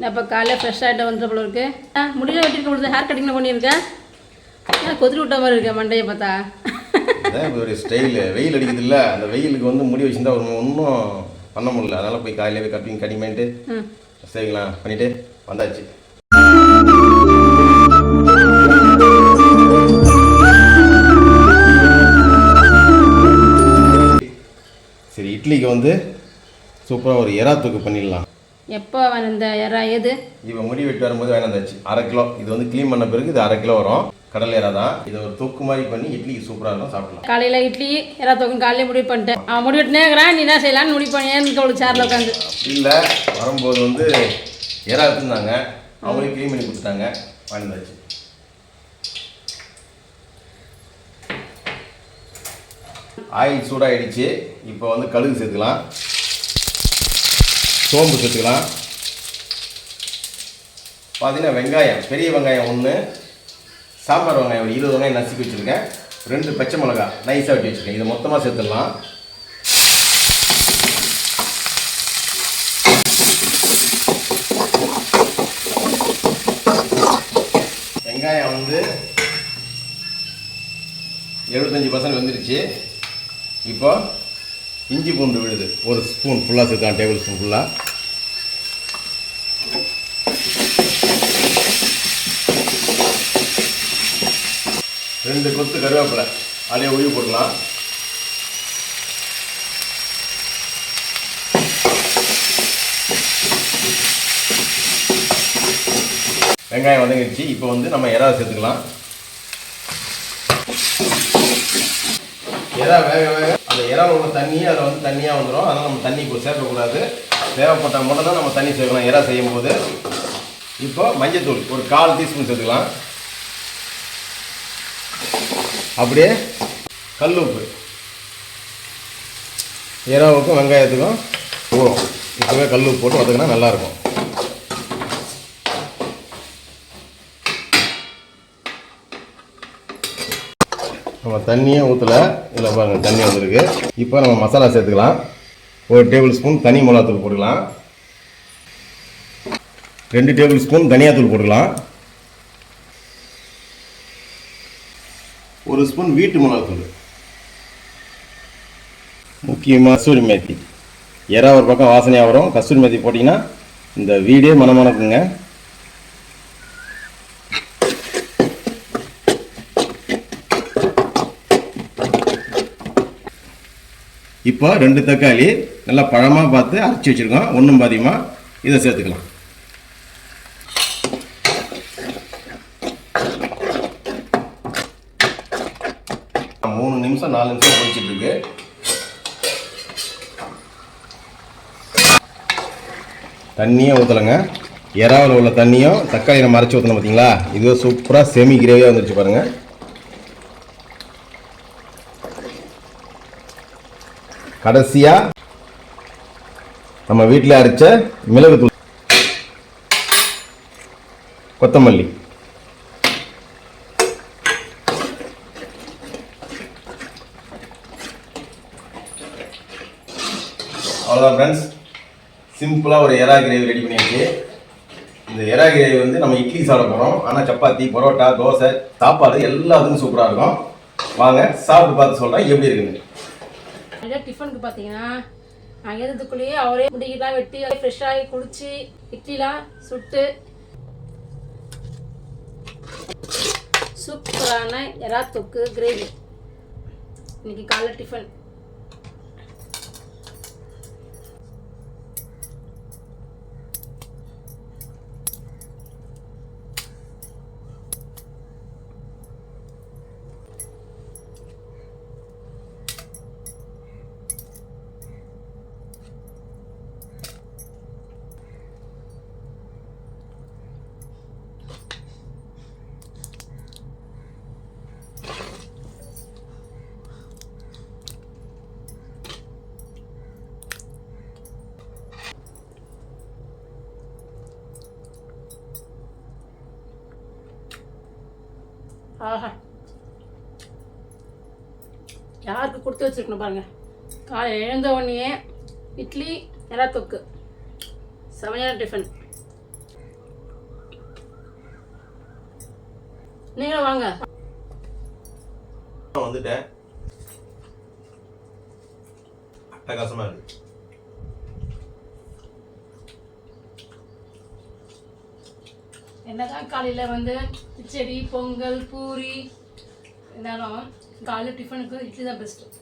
நான் இப்போ காலையில் ஃப்ரெஷ் ஆகிட்ட வந்துட்ட போல இருக்கு. முடியல வெட்டிட்டு கொடுத்து ஹேர் கட்டிங் பண்ணியிருக்கேன். கொதிரி விட்ட மாதிரி இருக்கேன் மண்டையை பார்த்தா. ஒரு ஸ்டைலு வெயில் அடிக்குது இல்லை, அந்த வெயிலுக்கு வந்து முடி வச்சுருந்தா ஒன்றும் பண்ண முடியல. அதனால் போய் காலையிலே போய் கட்டிங் பண்ணிட்டு சரிங்களா பண்ணிவிட்டு வந்தாச்சு. சரி, இட்லிக்கு வந்து சூப்பராக ஒரு எறா தூக்கு பண்ணிடலாம். எப்போ இந்த எறா ஏது இப்போ முடி வெட்டி வரும்போது வேணாந்தாச்சு. 1/2 கிலோ. இது வந்து க்ளீன் பண்ண பிறகு இது 1/2 கிலோ வரும். கடல் எறா தான். இதை ஒரு தொக்கு மாதிரி பண்ணி இட்லிக்கு சூப்பராக இருக்கும், சாப்பிடலாம். காலையில் இட்லி எறா தொக்கு காலையில் முடிவு பண்ணிட்டேன். அவன் முடி வெட்டினேங்கிறான், நீ என்ன செய்யலான்னு முடிவு பண்ணியேன்னு ஒரு சேரில் உட்காந்து. இல்லை, வரும்போது வந்து எறா எடுத்துருந்தாங்க, அவங்களே க்ளீன் பண்ணி கொடுத்துட்டாங்க, வாங்கிந்தாச்சு. ஆயில் சூடாகிடுச்சு. இப்போ வந்து கடுகு சேர்த்துக்கலாம், சோம்பு சேர்த்துக்கலாம். பார்த்தீங்கன்னா வெங்காயம், பெரிய வெங்காயம் 1, சாம்பார் வெங்காயம் ஒரு 20 வெங்காயம் நசுக்கி வச்சுருக்கேன், 2 பச்சை மிளகா நைஸாக வெட்டி வச்சுருக்கேன். இதை மொத்தமாக சேர்த்துடலாம். வெங்காயம் வந்து 75% வந்துருச்சு. இப்போ இஞ்சி பூண்டு விழுது 1 ஸ்பூன் ஃபுல்லாக சேர்க்கலாம், டேபிள் ஸ்பூன் ஃபுல்லாக. ரெண்டு கொத்து கருவேப்பிலை அதிலே உருவி போடலாம். வெங்காயம் வதங்கிடுச்சு. இப்போ வந்து நம்ம எறா சேர்த்துக்கலாம். எறா வேக வேக அந்த எறாவில் உள்ள தண்ணி அதில் வந்து தண்ணியாக வந்துடும். அதனால் நம்ம தண்ணி இப்போ சேர்க்கக்கூடாது. தேவைப்பட்டால் மட்டும் தான் நம்ம தண்ணி சேர்க்கலாம் எறா செய்யும் போது. இப்போ மஞ்சத்தூள் ஒரு 1/4 டீஸ்பூன் சேர்த்துக்கலாம். அப்படியே கல் உப்பு எறாவுக்கும் வெங்காயத்துக்கும் ஊறும். இப்போவே கல் உப்பு போட்டு வதக்கினா நல்லாயிருக்கும். நம்ம தண்ணியே ஊற்றலை, இதில் பாருங்கள் தண்ணி வந்துருக்கு. இப்போ நம்ம மசாலா சேர்த்துக்கலாம். 1 டேபிள் ஸ்பூன் தனி மிளகாத்தூள் போட்டுக்கலாம், 2 டேபிள் ஸ்பூன் தனியாத்தூள் போட்டுக்கலாம், 1 ஸ்பூன் வீட்டு மிளகாத்தூள், முக்கியமாக கஸ்தூரி மேத்தி. எறா ஒரு பக்கம் வாசனையாக வரும், கஸ்தூரி மேத்தி போட்டிங்கன்னா இந்த வீடே மணமணக்குங்க. இப்போ 2 தக்காளி நல்லா பழமாக பார்த்து அரைச்சி வச்சுருக்கோம், ஒன்றும் பாதியமாக இதை சேர்த்துக்கலாம். மூணு நிமிஷம் 4 நிமிஷம் கொதிச்சுட்டு இருக்கு. தண்ணியே ஊற்றலைங்க, எறாவில் உள்ள தண்ணியும் தக்காளி நம்ம அரைச்சி ஊற்றணும். பார்த்தீங்களா, இது சூப்பராக செமி கிரேவியாக வந்துருச்சு பாருங்கள். கடைசியாக நம்ம வீட்டில் அரைச்ச மிளகுத்தூள், கொத்தமல்லி, அவ்வளோதான் ஃப்ரெண்ட்ஸ். சிம்பிளாக ஒரு எறா கிரேவி ரெடி பண்ணியாச்சு. இந்த எறா கிரேவி வந்து நம்ம இட்லி சாப்பிட போகிறோம். ஆனால் சப்பாத்தி, பரோட்டா, தோசை, சாப்பாடு எல்லாத்துக்கும் சூப்பராக இருக்கும். வாங்க சாப்பிட்டு பார்த்து சொல்கிறேன் எப்படி இருக்குன்னு. டிஃபனுக்கு பார்த்தீங்கன்னா அங்கேறதுக்குள்ளேயே அவரே முடியெல்லாம் வெட்டி ஃப்ரெஷ்ஷாகி குளிச்சு இட்லிலாம் சுட்டு சூப்பரான எறா தொக்கு கிரேவி இன்னைக்கு காலைல டிஃபன். ஆஹா, யாருக்கு கொடுத்து வச்சுருக்கணும் பாருங்கள். காலையில் எழுந்த உடனே இட்லி எறா தொக்கு, செமையான டிஃபன். நீங்களும் வாங்க. வந்துட்டேன். அட்டகாசமா இருக்கு. என்னதான் காலையில் வந்து கிச்சடி, பொங்கல், பூரி இருந்தாலும் காலையில் டிஃபனுக்கு இட்லி தான் பெஸ்ட்டு.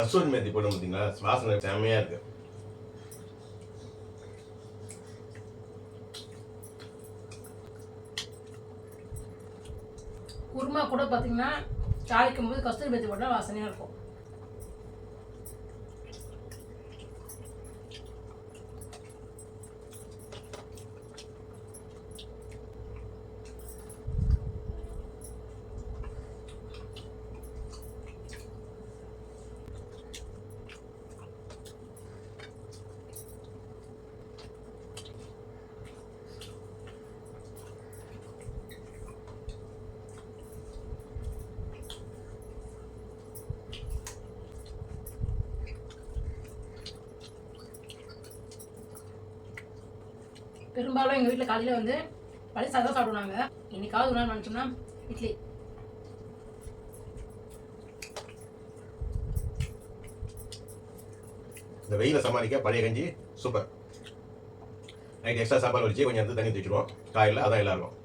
கஸ்தூரி மேத்தி போட பார்த்தீங்களா, வாசனை செம்மையா இருக்கு. குருமா கூட பார்த்தீங்கன்னா தாளிக்கும் போது கஸ்தூரி மேத்தி போட்டால் வாசனையாக இருக்கும். பெரும்பாலும் எங்கள் வீட்டில் காலையில் வந்து பழைய சாதம் சாப்பிடுவாங்க. என்னைக்காவது ஒரு நாள் நினச்சோம்னா இட்லி. இந்த வெயில சமாளிக்க பழைய கஞ்சி சூப்பர். நைட் எக்ஸ்ட்ரா சாப்பாடு வச்சு கொஞ்சம் எடுத்து தண்ணி வச்சுருவோம். காலையில் அதான் எல்லாருக்கும்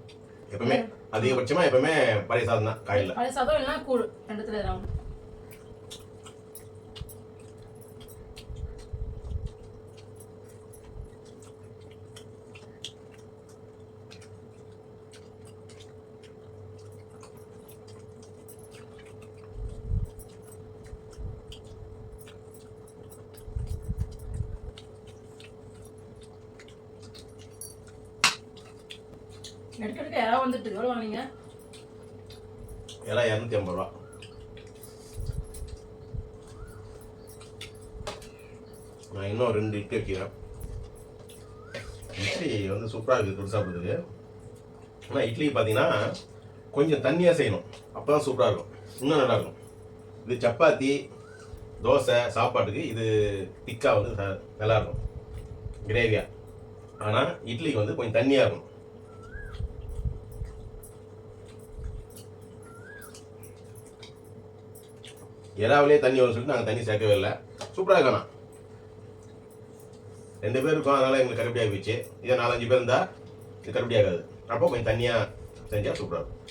எப்பவுமே அதிகபட்சமாக எப்பவுமே பழைய சாதம் தான் காலையில். பழைய சாதம் இல்லைன்னா கூழ் ரெண்டுத்துல ஏதாவது. எடுக்க யாராவது வந்துட்டு எவ்வளோ வாங்கினீங்க? எல்லாம் 250 ரூபா. நான் இன்னும் 2 இட்லி வைக்கிறேன். இட்லி வந்து சூப்பராக இருக்குது தொட்டு சாப்பிட்றதுக்கு. ஆனால் இட்லி பார்த்தீங்கன்னா கொஞ்சம் தண்ணியாக செய்யணும், அப்போ தான் சூப்பராக இருக்கும், இன்னும் நல்லாயிருக்கும். இது சப்பாத்தி, தோசை சாப்பாட்டுக்கு இது திக்காக வந்து நல்லாயிருக்கும் கிரேவியாக. ஆனால் இட்லிக்கு வந்து கொஞ்சம் தண்ணியாக இருக்கும். இறாவிலே தண்ணி வரும் சொல்லிட்டு நாங்கள் தண்ணி சேர்க்கவே இல்லை. சூப்பராக இருக்கணும். 2 பேர் இருக்கோம், அதனால் எங்களுக்கு கருப்படியாக போயிடுச்சு. இதே 4-5 பேர் இருந்தால் இது கருப்படியாகாது. அப்போ கொஞ்சம் தண்ணியாக செஞ்சால் சூப்பராக இருக்கும்.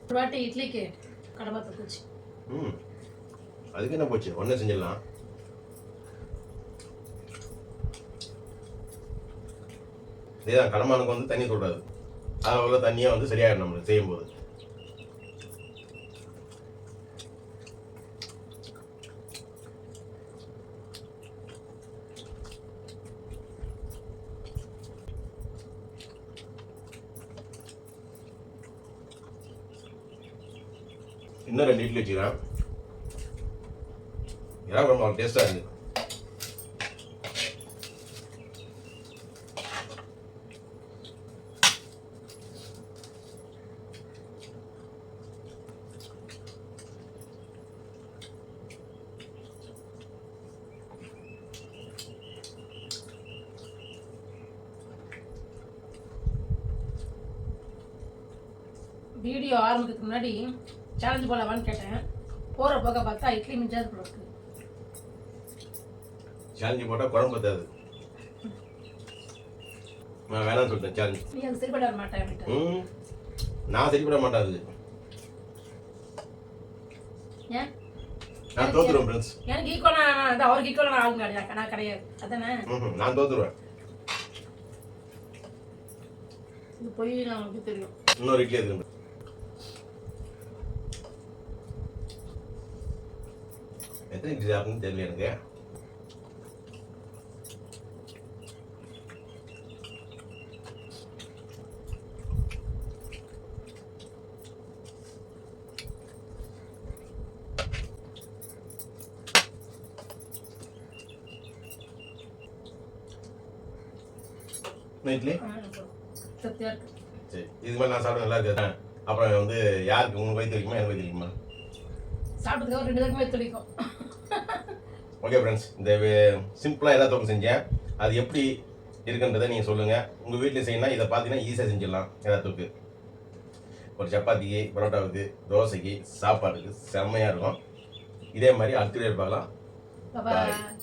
ஒரு வாட்டி இட்லிக்கு கடமை போச்சு. அதுக்கு என்ன போச்சு, ஒன்றே செஞ்சிடலாம். இதேதான் கடமானுக்கு வந்து தண்ணி சொல்கிறாது, அதில் தண்ணியாக வந்து சரியாயிடும் நம்மளுக்கு செய்யும்போது. இன்னும் 2 இட்லி வச்சுக்கிறேன். இறா குழம்பு அவ்வளோ டேஸ்ட்டாக இருக்குது. வீடியோ ஆரம்பிக்கிறதுக்கு முன்னாடி சேலஞ்சு போடலாமான்னு கேட்டேன். போகிற போக பார்த்தா இட்லி மிஞ்சாது போல இருக்கு. சேலஞ்சு போட்டால் குழம்பு பத்தாது. நான் வேணாம்னு சொல்லிட்டேன் சேலஞ்சு. நீ அது சரிப்பட வர மாட்டேன். நான் சரிப்பட மாட்டேன் அதுக்கு. ஏன் நான் தோத்துருவேன் ஃப்ரெண்ட்ஸ். எனக்கு ஈக்குவலாக அவருக்கு ஈக்குவலாக ஆளுங்க கிடையாது, நான் கிடையாது. அதானே நான் தோத்துருவேன். இது போய் நமக்கு தெரியும். இன்னொரு இட்லி எதுக்கு எத்தனை இட்லி சாப்பிடுன்னு தெரியல எனக்கு. இட்லி திருப்தியாக இருக்கு. சரி இது மாதிரி நான் சாப்பிட நல்லா இருக்கேன். அப்புறம் வந்து யாருக்கு உங்களுக்கு வயிற்று வைக்குமா எனக்கு வயிற்று வைக்குமா? சாப்பிட்டதுக்கு ஒரு 2 பேருக்குமே துடிக்கும். ஓகே ஃப்ரெண்ட்ஸ், இந்த சிம்பிளாக எதா தொக்கு செஞ்சேன். அது எப்படி இருக்குன்றதை நீங்கள் சொல்லுங்கள். உங்கள் வீட்டில் செய்யணும் இதை பார்த்தீங்கன்னா ஈஸியாக செஞ்சிடலாம். எதா தொக்கு ஒரு சப்பாத்திக்கு, பரோட்டாவுக்கு, தோசைக்கு, சாப்பாடுக்கு செம்மையாக இருக்கும். இதே மாதிரி அடுத்த வீடியோ பார்க்கலாம். Bye bye.